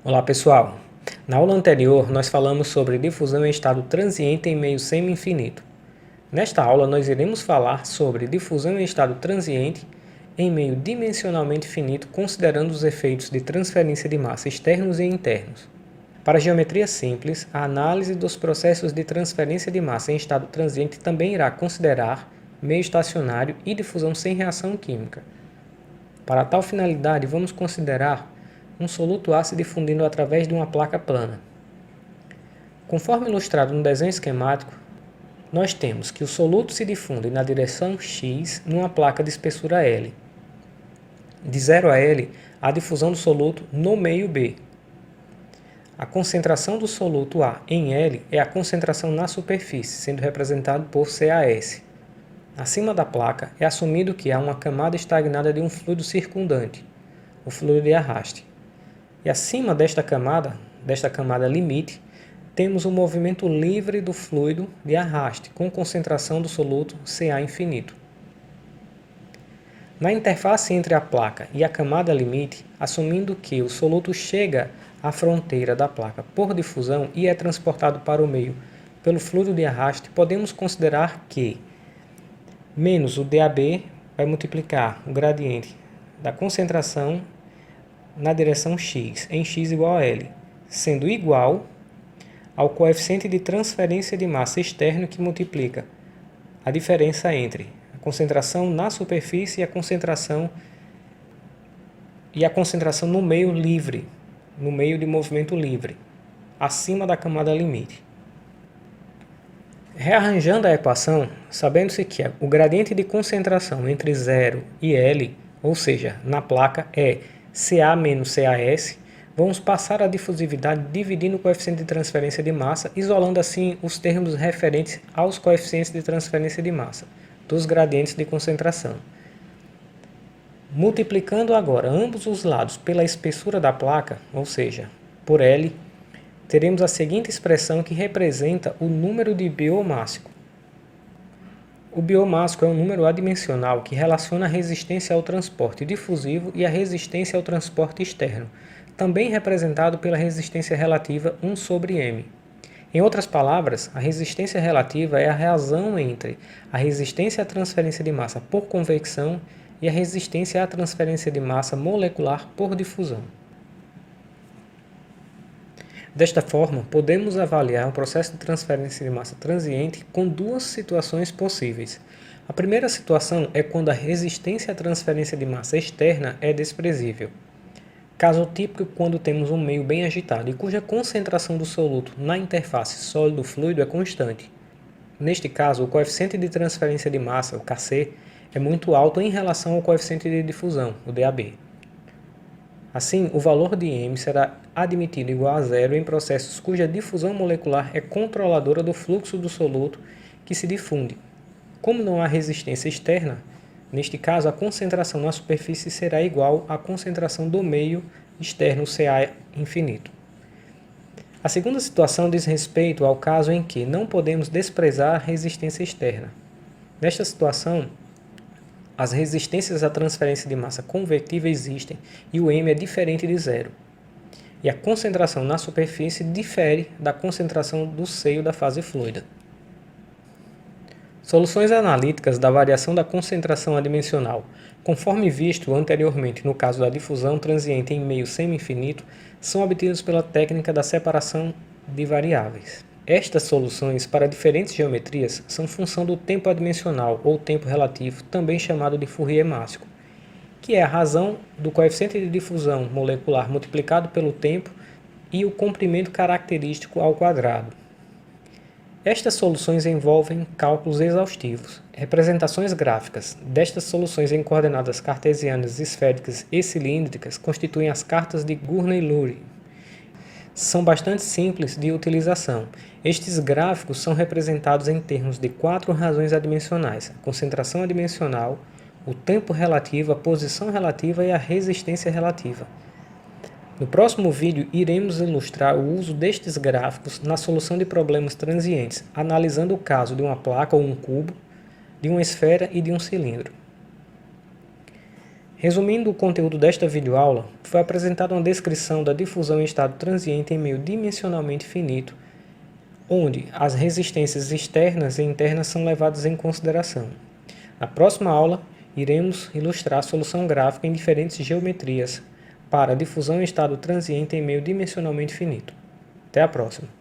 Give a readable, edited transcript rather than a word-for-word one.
Olá pessoal, na aula anterior nós falamos sobre difusão em estado transiente em meio semi-infinito. Nesta aula nós iremos falar sobre difusão em estado transiente em meio dimensionalmente finito considerando os efeitos de transferência de massa externos e internos. Para a geometria simples, a análise dos processos de transferência de massa em estado transiente também irá considerar meio estacionário e difusão sem reação química. Para tal finalidade, vamos considerar um soluto A se difundindo através de uma placa plana. Conforme ilustrado no desenho esquemático, nós temos que o soluto se difunde na direção X numa placa de espessura L. De 0 a L, a difusão do soluto no meio B. A concentração do soluto A em L é a concentração na superfície, sendo representado por CAS. Acima da placa, é assumido que há uma camada estagnada de um fluido circundante, o fluido de arraste. E acima desta camada limite, temos o movimento livre do fluido de arraste, com concentração do soluto Ca infinito. Na interface entre a placa e a camada limite, assumindo que o soluto chega à fronteira da placa por difusão e é transportado para o meio pelo fluido de arraste, podemos considerar que menos o DAB vai multiplicar o gradiente da concentração na direção x, em x igual a L, sendo igual ao coeficiente de transferência de massa externo que multiplica a diferença entre a concentração na superfície e a concentração no meio livre, no meio de movimento livre, acima da camada limite. Rearranjando a equação, sabendo-se que o gradiente de concentração entre 0 e L, ou seja, na placa, é Ca menos Cas, vamos passar a difusividade dividindo o coeficiente de transferência de massa, isolando assim os termos referentes aos coeficientes de transferência de massa dos gradientes de concentração. Multiplicando agora ambos os lados pela espessura da placa, ou seja, por L, teremos a seguinte expressão que representa o número de biomássico. O biomássico é um número adimensional que relaciona a resistência ao transporte difusivo e a resistência ao transporte externo, também representado pela resistência relativa 1 sobre m. Em outras palavras, a resistência relativa é a razão entre a resistência à transferência de massa por convecção e a resistência à transferência de massa molecular por difusão. Desta forma, podemos avaliar o processo de transferência de massa transiente com duas situações possíveis. A primeira situação é quando a resistência à transferência de massa externa é desprezível. Caso típico quando temos um meio bem agitado e cuja concentração do soluto na interface sólido-fluido é constante. Neste caso, o coeficiente de transferência de massa, o Kc, é muito alto em relação ao coeficiente de difusão, o DAB. Assim, o valor de m será admitido igual a zero em processos cuja difusão molecular é controladora do fluxo do soluto que se difunde. Como não há resistência externa, neste caso a concentração na superfície será igual à concentração do meio externo Ca infinito. A segunda situação diz respeito ao caso em que não podemos desprezar a resistência externa. Nesta situação, as resistências à transferência de massa convectiva existem e o m é diferente de zero. E a concentração na superfície difere da concentração do seio da fase fluida. Soluções analíticas da variação da concentração adimensional, conforme visto anteriormente no caso da difusão transiente em meio semi-infinito, são obtidas pela técnica da separação de variáveis. Estas soluções para diferentes geometrias são função do tempo adimensional ou tempo relativo, também chamado de Fourier mássico, que é a razão do coeficiente de difusão molecular multiplicado pelo tempo e o comprimento característico ao quadrado. Estas soluções envolvem cálculos exaustivos. Representações gráficas destas soluções em coordenadas cartesianas, esféricas e cilíndricas constituem as cartas de Gurney-Lurry. São bastante simples de utilização. Estes gráficos são representados em termos de 4 razões adimensionais: a concentração adimensional, o tempo relativo, a posição relativa e a resistência relativa. No próximo vídeo, iremos ilustrar o uso destes gráficos na solução de problemas transientes, analisando o caso de uma placa ou um cubo, de uma esfera e de um cilindro. Resumindo o conteúdo desta videoaula, foi apresentada uma descrição da difusão em estado transiente em meio dimensionalmente finito, onde as resistências externas e internas são levadas em consideração. Na próxima aula, iremos ilustrar a solução gráfica em diferentes geometrias para a difusão em estado transiente em meio dimensionalmente finito. Até a próxima!